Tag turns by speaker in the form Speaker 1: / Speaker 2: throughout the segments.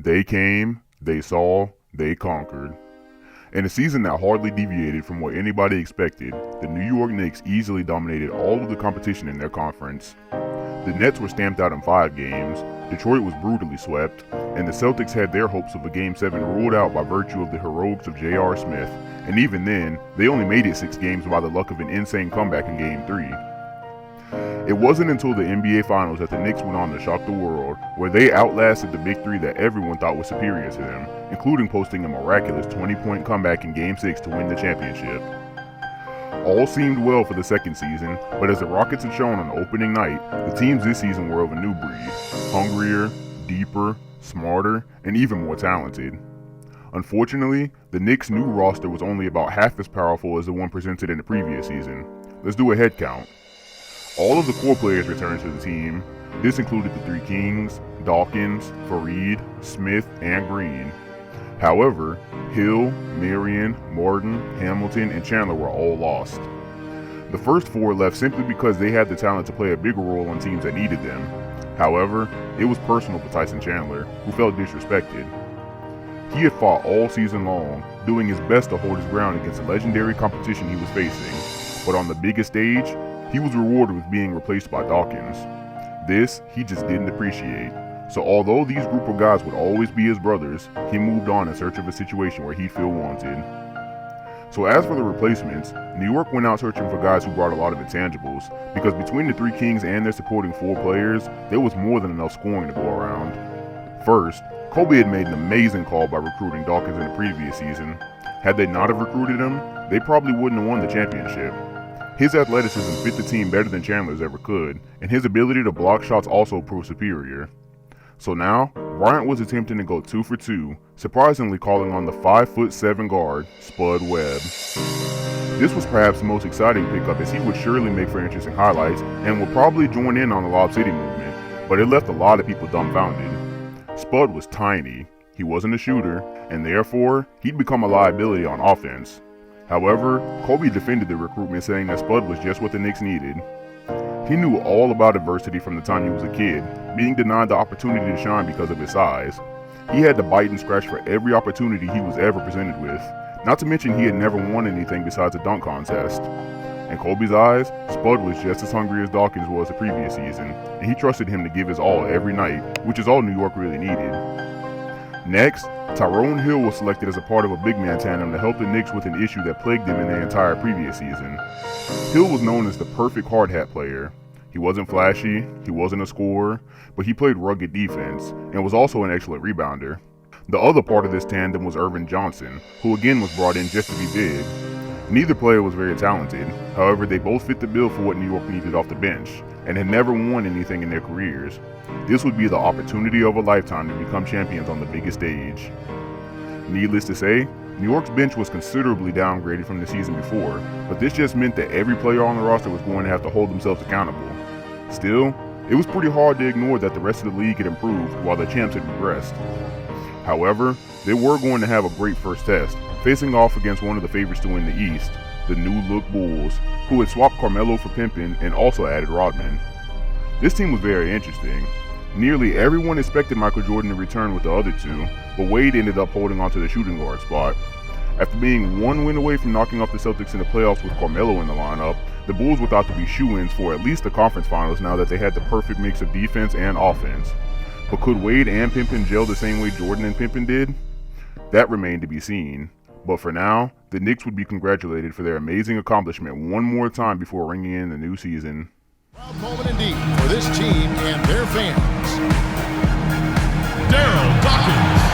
Speaker 1: They came, they saw, they conquered. In a season that hardly deviated from what anybody expected, the New York Knicks easily dominated all of the competition in their conference. The Nets were stamped out in 5 games, Detroit was brutally swept, and the Celtics had their hopes of a Game 7 ruled out by virtue of the heroics of J.R. Smith, and even then, they only made it 6 games by the luck of an insane comeback in Game 3. It wasn't until the NBA Finals that the Knicks went on to shock the world, where they outlasted the big three that everyone thought was superior to them, including posting a miraculous 20-point comeback in Game 6 to win the championship. All seemed well for the second season, but as the Rockets had shown on opening night, the teams this season were of a new breed, hungrier, deeper, smarter, and even more talented. Unfortunately, the Knicks' new roster was only about half as powerful as the one presented in the previous season. Let's do a head count. All of the core players returned to the team. This included the 3 Kings, Dawkins, Fareed, Smith, and Green. However, Hill, Marion, Morton, Hamilton, and Chandler were all lost. The first 4 left simply because they had the talent to play a bigger role on teams that needed them. However, it was personal for Tyson Chandler, who felt disrespected. He had fought all season long, doing his best to hold his ground against the legendary competition he was facing, but on the biggest stage, he was rewarded with being replaced by Dawkins. This, he just didn't appreciate. So although these group of guys would always be his brothers, he moved on in search of a situation where he'd feel wanted. So as for the replacements, New York went out searching for guys who brought a lot of intangibles, because between the 3 Kings and their supporting 4 players, there was more than enough scoring to go around. First, Kobe had made an amazing call by recruiting Dawkins in the previous season. Had they not have recruited him, they probably wouldn't have won the championship. His athleticism fit the team better than Chandler's ever could, and his ability to block shots also proved superior. So now, Bryant was attempting to go 2 for 2, surprisingly calling on the 5'7" guard, Spud Webb. This was perhaps the most exciting pickup, as he would surely make for interesting highlights and would probably join in on the Lob City movement, but it left a lot of people dumbfounded. Spud was tiny, he wasn't a shooter, and therefore, he'd become a liability on offense. However, Kobe defended the recruitment, saying that Spud was just what the Knicks needed. He knew all about adversity from the time he was a kid, being denied the opportunity to shine because of his size. He had to bite and scratch for every opportunity he was ever presented with, not to mention he had never won anything besides a dunk contest. In Kobe's eyes, Spud was just as hungry as Dawkins was the previous season, and he trusted him to give his all every night, which is all New York really needed. Next, Tyrone Hill was selected as a part of a big man tandem to help the Knicks with an issue that plagued them in their entire previous season. Hill was known as the perfect hard hat player. He wasn't flashy, he wasn't a scorer, but he played rugged defense, and was also an excellent rebounder. The other part of this tandem was Irvin Johnson, who again was brought in just to be big. Neither player was very talented, however they both fit the bill for what New York needed off the bench, and had never won anything in their careers. This would be the opportunity of a lifetime to become champions on the biggest stage. Needless to say, New York's bench was considerably downgraded from the season before, but this just meant that every player on the roster was going to have to hold themselves accountable. Still, it was pretty hard to ignore that the rest of the league had improved while the champs had regressed. However, they were going to have a great first test, facing off against one of the favorites to win the East, the new-look Bulls, who had swapped Carmelo for Pimpin and also added Rodman. This team was very interesting. Nearly everyone expected Michael Jordan to return with the other 2, but Wade ended up holding onto the shooting guard spot. After being 1 win away from knocking off the Celtics in the playoffs with Carmelo in the lineup, the Bulls were thought to be shoo-ins for at least the conference finals now that they had the perfect mix of defense and offense. But could Wade and Pimpin gel the same way Jordan and Pimpin did? That remained to be seen. But for now, the Knicks would be congratulated for their amazing accomplishment one more time before ringing in the new season.
Speaker 2: Proud moment indeed for this team and their fans. Daryl Dawkins.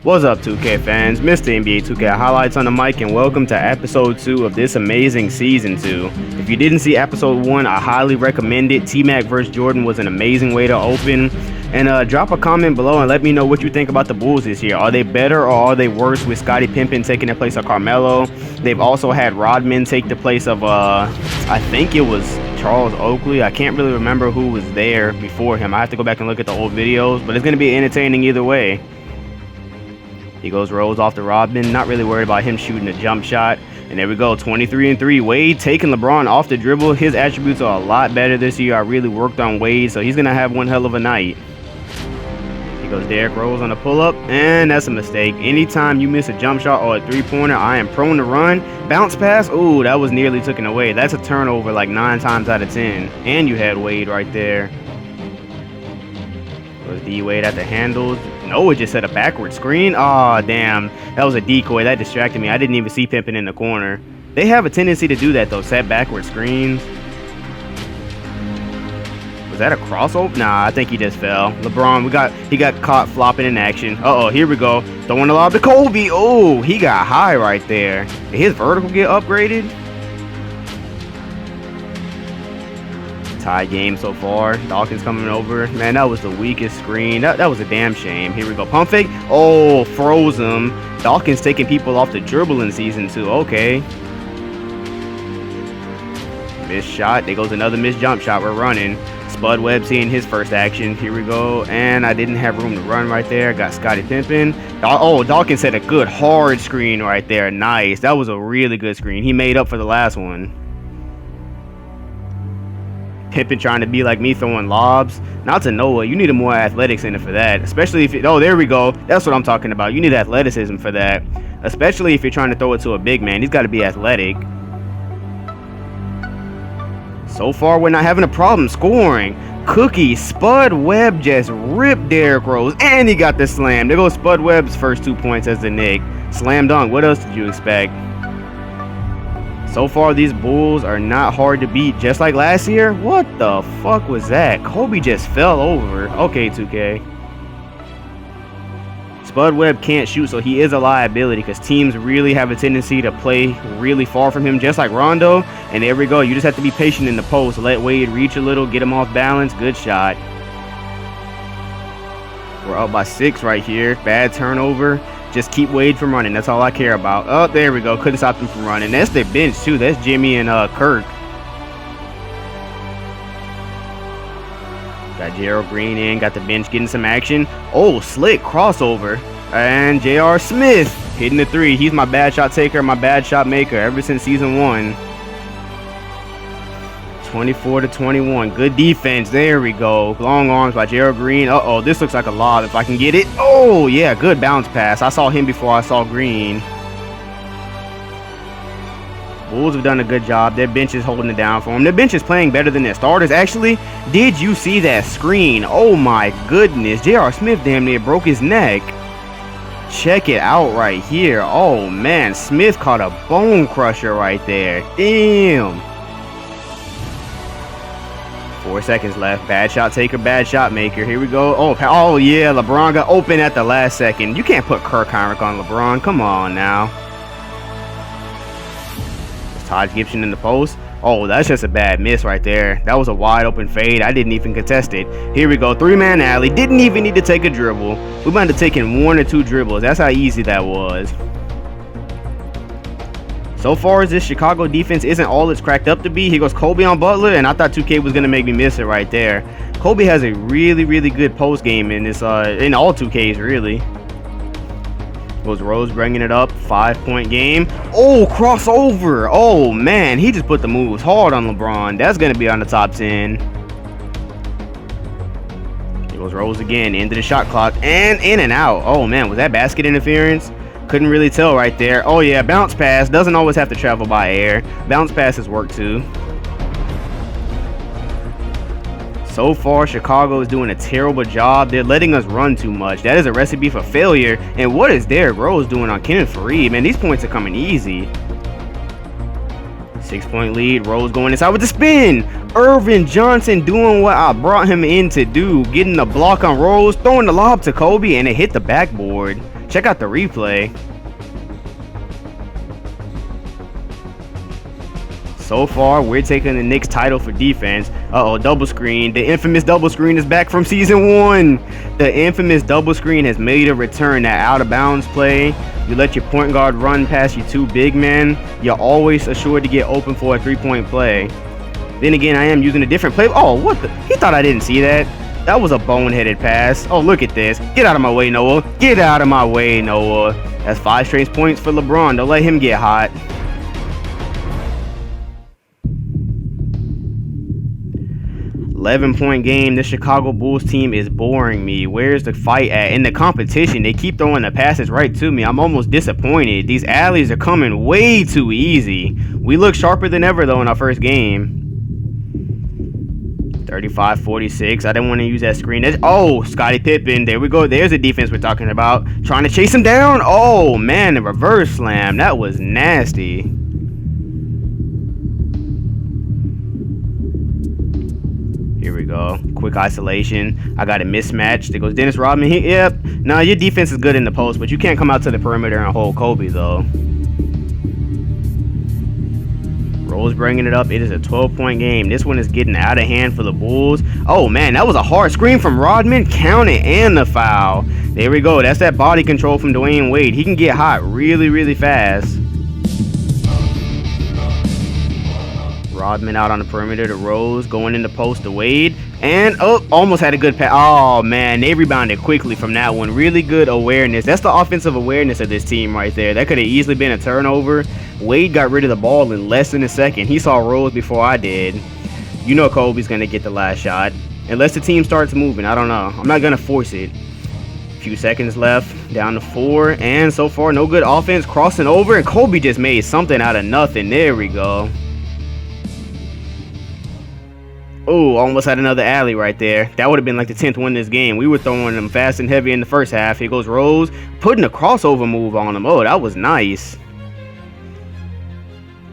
Speaker 3: What's up, 2K fans? Mr. NBA2K highlights on the mic, and welcome to episode 2 of this amazing season 2. If you didn't see episode 1, I highly recommend it. T-Mac vs. Jordan was an amazing way to open. And drop a comment below and let me know what you think about the Bulls this year. Are they better or are they worse with Scottie Pippen taking the place of Carmelo? They've also had Rodman take the place of, I think it was Charles Oakley. I can't really remember who was there before him. I have to go back and look at the old videos, but it's going to be entertaining either way. He goes Rose off to Rodman. Not really worried about him shooting a jump shot. And there we go, 23-3. Wade taking LeBron off the dribble. His attributes are a lot better this year. I really worked on Wade, so he's going to have one hell of a night. He goes Derrick Rose on the pull-up, and that's a mistake. Anytime you miss a jump shot or a three-pointer, I am prone to run. Bounce pass, ooh, that was nearly taken away. That's a turnover like 9 times out of 10. And you had Wade right there. Goes D-Wade at the handles. No, it just set a backward screen. Aw, damn. That was a decoy. That distracted me. I didn't even see Pippen in the corner. They have a tendency to do that, though. Set backward screens. Was that a crossover? Nah, I think he just fell. LeBron, he got caught flopping in action. Uh-oh, here we go. Throwing the lob to Kobe. Oh, he got high right there. Did his vertical get upgraded? Tie game so far. Dawkins coming over. Man, that was the weakest screen. That was a damn shame. Here we go. Pump fake. Oh, froze him. Dawkins taking people off the dribble in season 2. Okay. Missed shot. There goes another missed jump shot. We're running. Spud Webb seeing his first action. Here we go. And I didn't have room to run right there. Got Scottie Pippen. Oh, Dawkins had a good hard screen right there. Nice. That was a really good screen. He made up for the last one. Pippen trying to be like me throwing lobs. Not to Noah. You need a more athletics in it for that. Especially if oh, there we go. That's what I'm talking about. You need athleticism for that. Especially if you're trying to throw it to a big man. He's got to be athletic. So far, we're not having a problem scoring. Cookie, Spud Webb just ripped Derrick Rose. And he got the slam. There goes Spud Webb's first 2 points as the Knick. Slam dunk. What else did you expect? So far, these Bulls are not hard to beat, just like last year. What the fuck was that? Kobe just fell over. Okay, 2K. Spud Webb can't shoot, so he is a liability because teams really have a tendency to play really far from him, just like Rondo. And there we go. You just have to be patient in the post. Let Wade reach a little, get him off balance. Good shot. We're up by 6 right here. Bad turnover. Just keep Wade from running. That's all I care about. Oh, there we go. Couldn't stop him from running. That's their bench, too. That's Jimmy and Kirk. Got Gerald Green in. Got the bench getting some action. Oh, slick crossover. And J.R. Smith hitting the 3. He's my bad shot taker, my bad shot maker ever since season 1. 24-21. Good defense. There we go. Long arms by Gerald Green. Uh-oh, this looks like a lob if I can get it. Oh, yeah, good bounce pass. I saw him before I saw Green. Bulls have done a good job. Their bench is holding it down for them. Their bench is playing better than their starters. Actually, did you see that screen? Oh, my goodness. J.R. Smith damn near broke his neck. Check it out right here. Oh, man. Smith caught a bone crusher right there. Damn. 4 seconds left. Bad shot taker, bad shot maker. Here we go. Oh yeah, LeBron got open at the last second. You can't put Kirk Heinrich on LeBron. Come on now. It's Taj Gibson in the post. Oh, that's just a bad miss right there. That was a wide open fade. I didn't even contest it. Here we go. 3-man alley. Didn't even need to take a dribble. We might have taken 1 or 2 dribbles. That's how easy that was. So far as this Chicago defense isn't all it's cracked up to be. Here goes Kobe on Butler, and I thought 2K was going to make me miss it right there. Kobe has a really, really good post game in this, in all 2Ks, really. Goes Rose bringing it up. 5-point game. Oh, crossover. Oh, man. He just put the moves hard on LeBron. That's going to be on the top 10. Here goes Rose again. Into the shot clock. And in and out. Oh, man. Was that basket interference? Couldn't really tell right there. Oh, yeah. Bounce pass. Doesn't always have to travel by air. Bounce passes work, too. So far, Chicago is doing a terrible job. They're letting us run too much. That is a recipe for failure. And what is Derrick Rose doing on Kenneth Faried? Man, these points are coming easy. 6-point lead. Rose going inside with the spin. Irvin Johnson doing what I brought him in to do. Getting the block on Rose. Throwing the lob to Kobe. And it hit the backboard. Check out the replay. So far, we're taking the Knicks title for defense. Double screen. The infamous double screen is back from season 1. The infamous double screen has made a return. That out of bounds play. You let your point guard run past your 2 big men. You're always assured to get open for a 3-point play. Then again, I am using a different play. Oh, what the? He thought I didn't see that. That was a boneheaded pass. Oh, look at this. Get out of my way, Noah. Get out of my way, Noah. That's 5 straight points for LeBron. Don't let him get hot. .11 game. The Chicago Bulls team is boring me. Where's the fight at? In the competition, they keep throwing the passes right to me. I'm almost disappointed. These alleys are coming way too easy. We look sharper than ever, though, in our first game. 35-46. I didn't want to use that screen. Oh, Scottie Pippen. There we go. There's the defense we're talking about. Trying to chase him down. Oh, man, the reverse slam. That was nasty. Here we go. Quick isolation. I got a mismatch. There goes Dennis Rodman. Yep. No, your defense is good in the post, but you can't come out to the perimeter and hold Kobe, though. Rose bringing it up. It is a 12-point game. This one is getting out of hand for the Bulls. Oh, man, that was a hard screen from Rodman. Count it, and the foul. There we go. That's that body control from Dwayne Wade. He can get hot really, really fast. Rodman out on the perimeter to Rose, going in the post to Wade, and almost had a good pass. Oh man, they rebounded quickly from that one. Really good awareness. That's the offensive awareness of this team right there. That could have easily been a turnover. Wade got rid of the ball in less than a second. He saw Rose before I did. You know Kobe's gonna get the last shot unless the team starts moving. I don't know. I'm not gonna force it. Few seconds left, down to 4, and so far no good offense. Crossing over, and Kobe just made something out of nothing. There we go. Oh, almost had another alley right there. That would have been like the 10th win this game. We were throwing them fast and heavy in the first half. Here goes Rose, putting a crossover move on him. Oh, that was nice.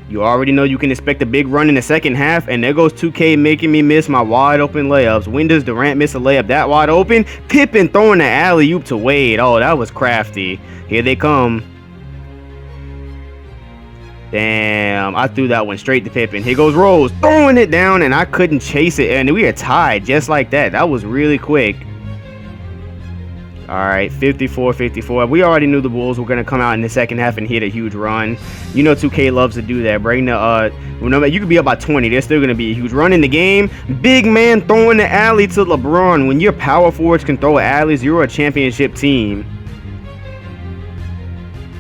Speaker 3: You already know you can expect a big run in the second half, and there goes 2K making me miss my wide open layups. When does Durant miss a layup that wide open? Pippen throwing the alley-oop to Wade. Oh, that was crafty. Here they come. Damn, I threw that one straight to Pippen. Here goes Rose, throwing it down, and I couldn't chase it, and we are tied just like that. That was really quick. All right, 54-54. We already knew the Bulls were going to come out in the second half and hit a huge run. You know 2K loves to do that. Bring the, remember, you could be up by 20. There's still going to be a huge run in the game. Big man throwing the alley to LeBron. When your power forwards can throw alleys, you're a championship team.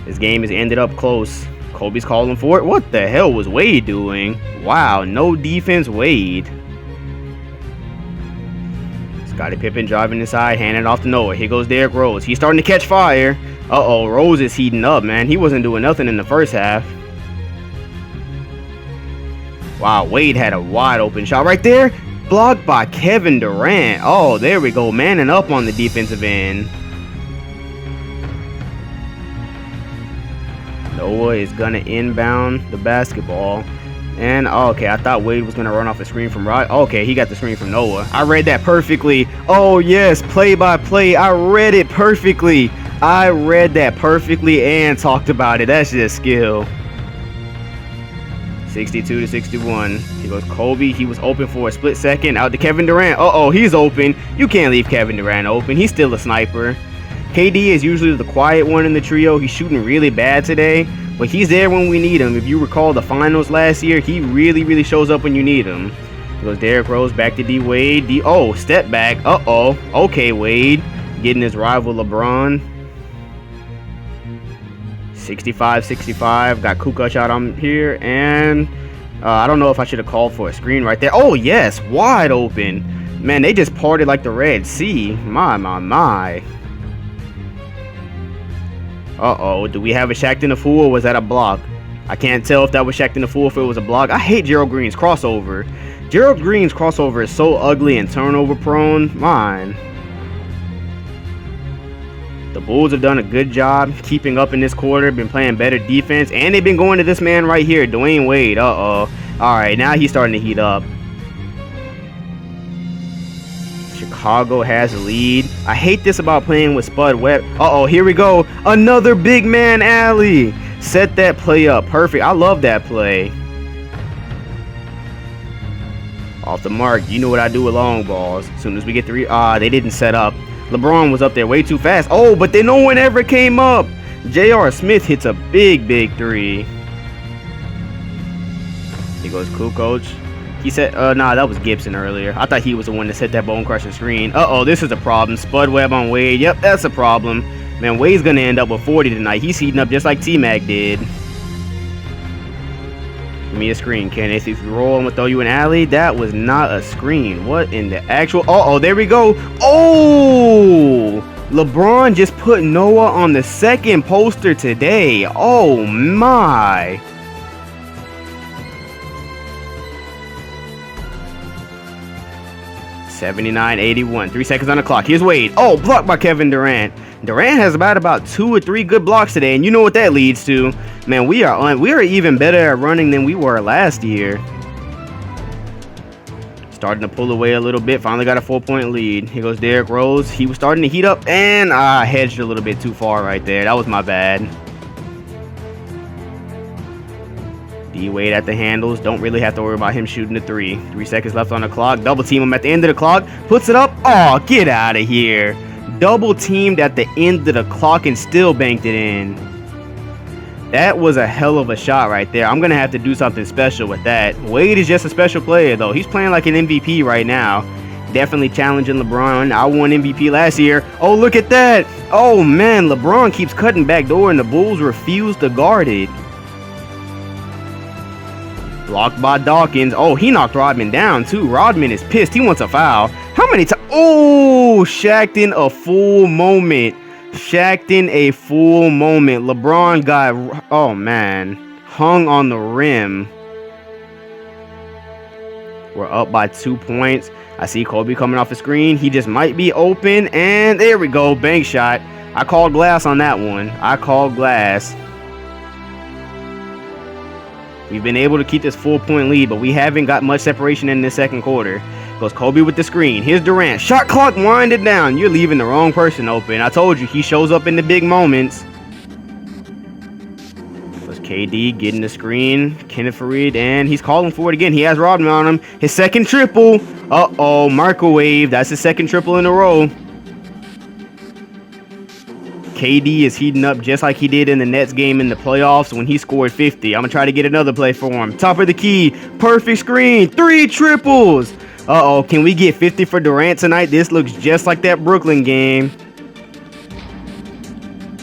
Speaker 3: This game has ended up close. Kobe's calling for it. What the hell was Wade doing? Wow, no defense, Wade. Scottie Pippen driving inside, handing it off to Noah. Here goes Derrick Rose. He's starting to catch fire. Uh-oh, Rose is heating up, man. He wasn't doing nothing in the first half. Wow, Wade had a wide open shot right there. Blocked by Kevin Durant. Oh, there we go. Manning up on the defensive end. Noah is gonna inbound the basketball. And okay, I thought Wade was gonna run off a screen from Rod. Okay, he got the screen from Noah. I read that perfectly. Oh yes, play by play. I read it perfectly. I read that perfectly and talked about it. That's just skill. 62-61. Here goes Kobe. He was open for a split second. Out to Kevin Durant. Uh-oh, he's open. You can't leave Kevin Durant open. He's still a sniper. KD is usually the quiet one in the trio. He's shooting really bad today, but he's there when we need him. If you recall the finals last year, he really shows up when you need him. Here goes Derrick Rose back to D Wade. Oh, step back. Uh-oh. Okay, Wade getting his rival LeBron. 65-65. Got Kukoc out on here, and I don't know if I should have called for a screen right there. Oh yes, wide open. Man, they just parted like the Red Sea. My. Uh-oh, do we have a Shaqtin' a Fool, or was that a block? I can't tell if that was Shaqtin' a Fool, if it was a block. I hate Gerald Green's crossover. Gerald Green's crossover is so ugly and turnover prone. Mine. The Bulls have done a good job keeping up in this quarter, been playing better defense, and they've been going to this man right here, Dwayne Wade. Uh-oh. All right, now he's starting to heat up. Chicago has the lead. I hate this about playing with Spud Webb. Uh-oh, here we go. Another big man alley. Set that play up. Perfect. I love that play. Off the mark. You know what I do with long balls. As soon as we get three. They didn't set up. LeBron was up there way too fast. Oh, but then no one ever came up. J.R. Smith hits a big three. Here goes Kukoc. He said, nah, that was Gibson earlier. I thought he was the one that set that bone crushing screen. Uh-oh, this is a problem. Spud Webb on Wade. Yep, that's a problem. Man, Wade's going to end up with 40 tonight. He's heating up just like T-Mac did. Give me a screen, Kenneth. If you roll, I'm going to throw you an alley. That was not a screen. What in the actual... Uh-oh, there we go. Oh! LeBron just put Noah on the second poster today. Oh, my. $79-81. 3 seconds on the clock. Here's Wade. Oh, blocked by Kevin Durant. Durant has about 2 or 3 good blocks today, and you know what that leads to. Man, we are even better at running than we were last year. Starting to pull away a little bit. Finally got a 4-point lead. Here goes Derrick Rose. He was starting to heat up, and I hedged a little bit too far right there. That was my bad. D-Wade at the handles. Don't really have to worry about him shooting the 3. 3 seconds left on the clock. Double team him at the end of the clock. Puts it up. Oh, get out of here. Double teamed at the end of the clock and still banked it in. That was a hell of a shot right there. I'm going to have to do something special with that. Wade is just a special player, though. He's playing like an MVP right now. Definitely challenging LeBron. I won MVP last year. Oh, look at that. Oh, man. LeBron keeps cutting back door, and the Bulls refuse to guard it. Blocked by Dawkins. Oh, he knocked Rodman down, too. Rodman is pissed. He wants a foul. How many times? Oh, Shaq'd in a full moment. Shaq'd in a full moment. LeBron got, oh, man, hung on the rim. We're up by 2 points. I see Kobe coming off the screen. He just might be open. And there we go. Bank shot. I called glass on that one. I called glass. We've been able to keep this 4-point lead, but we haven't got much separation in the second quarter. Goes Kobe with the screen. Here's Durant. Shot clock winded down. You're leaving the wrong person open. I told you, he shows up in the big moments. Goes KD getting the screen. Kenneth Faried, and he's calling for it again. He has Rodman on him. His second triple. Uh-oh, microwave. That's his second triple in a row. KD is heating up just like he did in the Nets game in the playoffs when he scored 50. I'm going to try to get another play for him. Top of the key. Perfect screen. 3 triples. Uh-oh. Can we get 50 for Durant tonight? This looks just like that Brooklyn game.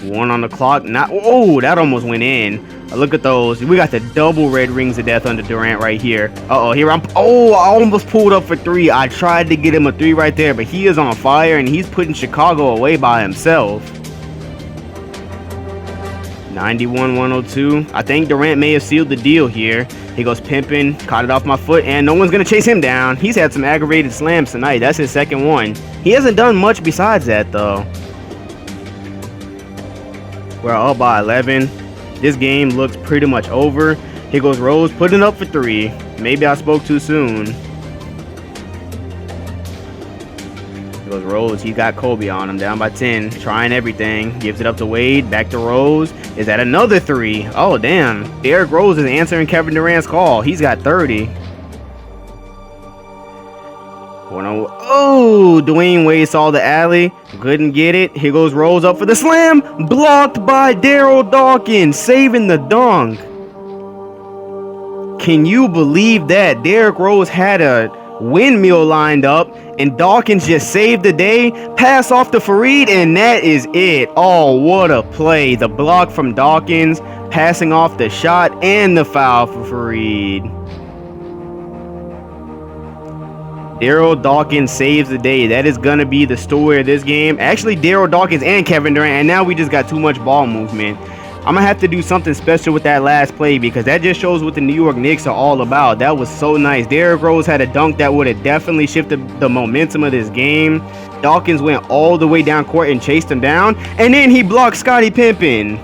Speaker 3: 1 on the clock. Oh, that almost went in. Look at those. We got the double red rings of death under Durant right here. Uh-oh. Here I almost pulled up for 3. I tried to get him a 3 right there, but he is on fire, and he's putting Chicago away by himself. 91-102. I think Durant may have sealed the deal here. He goes pimping, caught it off my foot, and no one's going to chase him down. He's had some aggravated slams tonight. That's his second one. He hasn't done much besides that, though. We're up by 11. This game looks pretty much over. Here goes Rose, putting up for 3. Maybe I spoke too soon. Goes Rose. He's got Kobe on him, down by 10, trying everything. Gives it up to Wade, back to Rose. Is that another 3? Oh, damn. Derrick Rose is answering Kevin Durant's call. He's got 30. Oh, Dwayne Wade saw the alley, couldn't get it. Here goes Rose up for the slam. Blocked by Daryl Dawkins, saving the dunk. Can you believe that? Derrick Rose had a windmill lined up, and Dawkins just saved the day. Pass off to Faried, and that is it. Oh, what a play. The block from Dawkins, passing off the shot, and the foul for Faried. Daryl Dawkins saves the day. That is going to be the story of this game. Actually, Daryl Dawkins and Kevin Durant, and now we just got too much ball movement. I'm going to have to do something special with that last play because that just shows what the New York Knicks are all about. That was so nice. Derrick Rose had a dunk that would have definitely shifted the momentum of this game. Dawkins went all the way down court and chased him down. And then he blocked Scottie Pippen.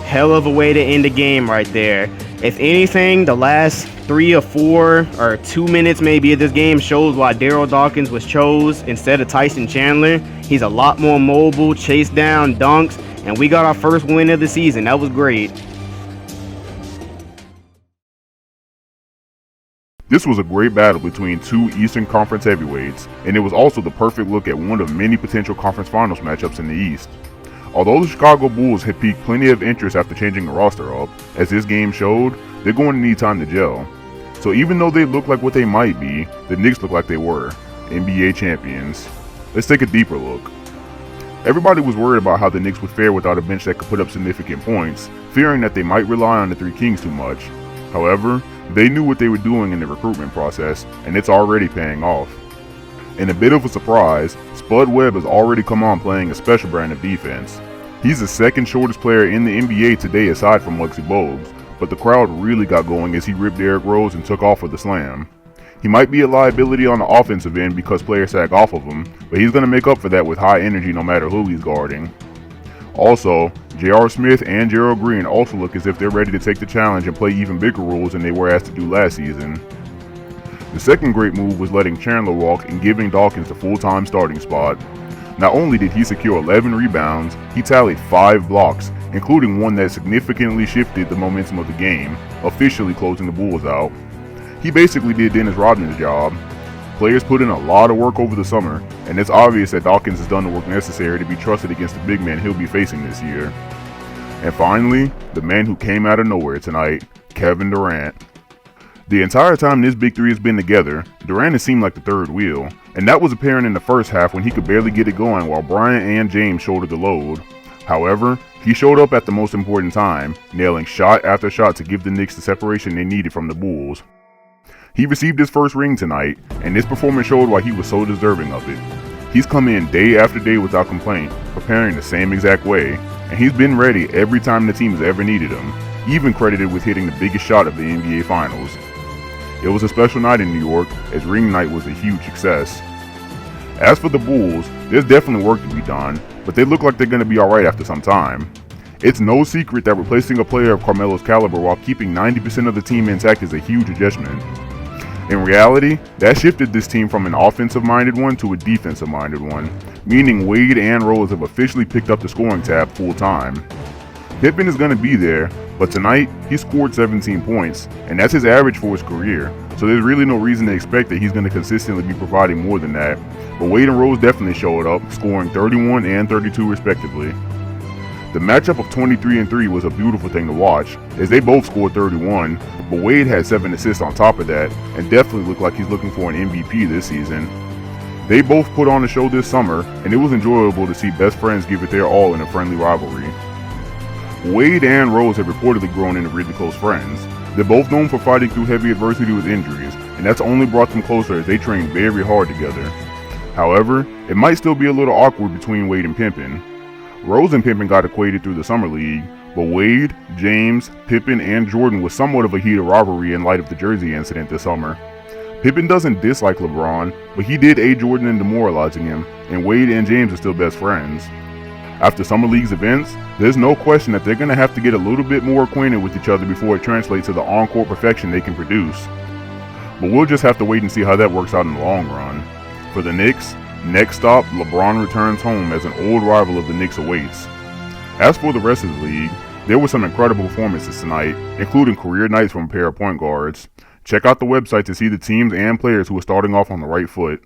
Speaker 3: Hell of a way to end the game right there. If anything, the last 3 or 4 or 2 minutes maybe of this game shows why Daryl Dawkins was chose instead of Tyson Chandler. He's a lot more mobile, chase down, dunks, and we got our first win of the season. That was great.
Speaker 1: This was a great battle between two Eastern Conference heavyweights, and it was also the perfect look at one of many potential conference finals matchups in the East. Although the Chicago Bulls had piqued plenty of interest after changing the roster up, as this game showed, they're going to need time to gel. So even though they look like what they might be, the Knicks look like they were, NBA champions. Let's take a deeper look. Everybody was worried about how the Knicks would fare without a bench that could put up significant points, fearing that they might rely on the Three Kings too much. However, they knew what they were doing in the recruitment process, and it's already paying off. In a bit of a surprise, Spud Webb has already come on playing a special brand of defense. He's the second shortest player in the NBA today aside from Muggsy Bogues, but the crowd really got going as he ripped Derrick Rose and took off with the slam. He might be a liability on the offensive end because players sag off of him, but he's going to make up for that with high energy no matter who he's guarding. Also, J.R. Smith and Gerald Green also look as if they're ready to take the challenge and play even bigger roles than they were asked to do last season. The second great move was letting Chandler walk and giving Dawkins the full-time starting spot. Not only did he secure 11 rebounds, he tallied 5 blocks, including one that significantly shifted the momentum of the game, officially closing the Bulls out. He basically did Dennis Rodman's job. Players put in a lot of work over the summer, and it's obvious that Dawkins has done the work necessary to be trusted against the big men he'll be facing this year. And finally, the man who came out of nowhere tonight, Kevin Durant. The entire time this big three has been together, Durant has seemed like the third wheel, and that was apparent in the first half when he could barely get it going while Bryant and James shouldered the load. However, he showed up at the most important time, nailing shot after shot to give the Knicks the separation they needed from the Bulls. He received his first ring tonight, and this performance showed why he was so deserving of it. He's come in day after day without complaint, preparing the same exact way, and he's been ready every time the team has ever needed him, even credited with hitting the biggest shot of the NBA Finals. It was a special night in New York, as ring night was a huge success. As for the Bulls, there's definitely work to be done, but they look like they're going to be alright after some time. It's no secret that replacing a player of Carmelo's caliber while keeping 90% of the team intact is a huge adjustment. In reality, that shifted this team from an offensive-minded one to a defensive-minded one, meaning Wade and Rose have officially picked up the scoring tab full-time. Pippen is going to be there, but tonight, he scored 17 points, and that's his average for his career, so there's really no reason to expect that he's going to consistently be providing more than that, but Wade and Rose definitely showed up, scoring 31 and 32 respectively. The matchup of 23-3 was a beautiful thing to watch, as they both scored 31, but Wade had 7 assists on top of that, and definitely looked like he's looking for an MVP this season. They both put on a show this summer, and it was enjoyable to see best friends give it their all in a friendly rivalry. Wade and Rose have reportedly grown into really close friends. They're both known for fighting through heavy adversity with injuries, and that's only brought them closer as they train very hard together. However, it might still be a little awkward between Wade and Pippen. Rose and Pippen got acquainted through the summer league, but Wade, James, Pippen, and Jordan was somewhat of a heated rivalry in light of the jersey incident this summer. Pippen doesn't dislike LeBron, but he did aid Jordan in demoralizing him, and Wade and James are still best friends. After Summer League's events, there's no question that they're going to have to get a little bit more acquainted with each other before it translates to the on-court perfection they can produce. But we'll just have to wait and see how that works out in the long run. For the Knicks, next stop, LeBron returns home as an old rival of the Knicks awaits. As for the rest of the league, there were some incredible performances tonight, including career nights from a pair of point guards. Check out the website to see the teams and players who are starting off on the right foot.